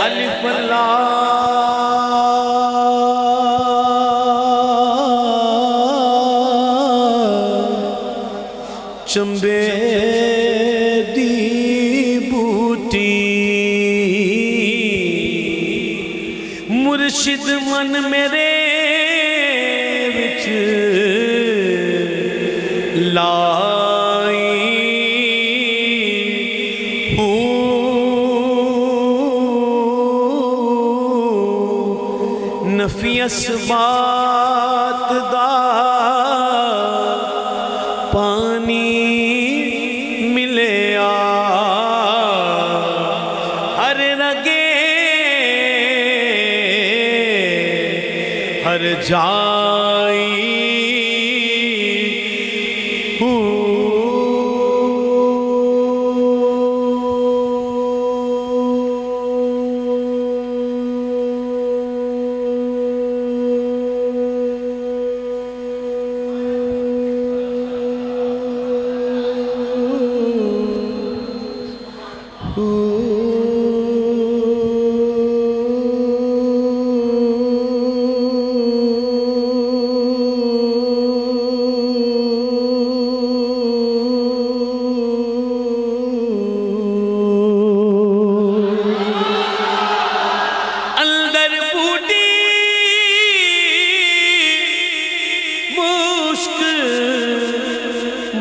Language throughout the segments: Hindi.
अलिफ लाम चंबे दी बूटी मुर्शिद मन मेरे विच लाई नफियस बात दा पानी मिलया हर रगे हर जाई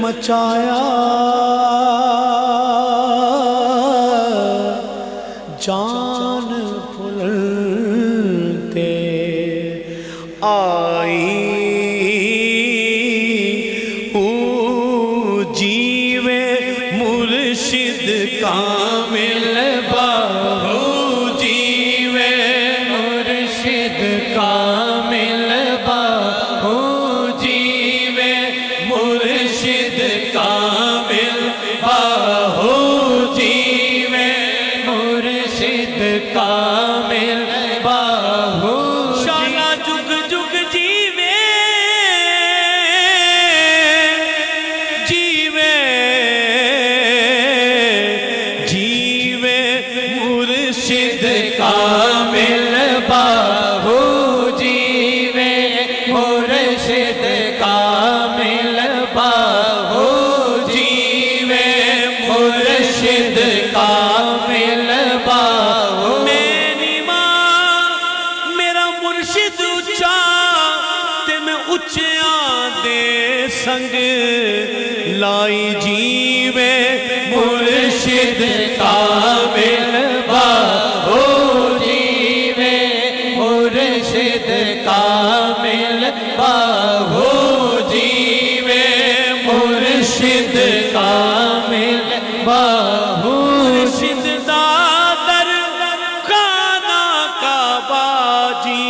मचाया जान फुलते आई जीवे मुर्शिद कामिल बाहू जीवे मुर्शिद कामिल बाहू जीवे मुर्शिद कामिल बाहू जीवे मुर्शिद कामिल बाहू शाला जुग जुग जीवे जीवे जीवे मुर्शिद कामिल बाहू जीवे मुर्शिद कामिल बाहू जीवे मुर्शिद कामिल बाहू मेरी मां मेरा मुर्शिद उच्चा ते मैं उच्चिया दे संग लाई जीवे मुर्शिद कामिल बाहू जीवे मुर्शिद कामिल बाहू जीवे मुर्शिद कामिल बाहू मुर्शिद दादर खाना का बाजी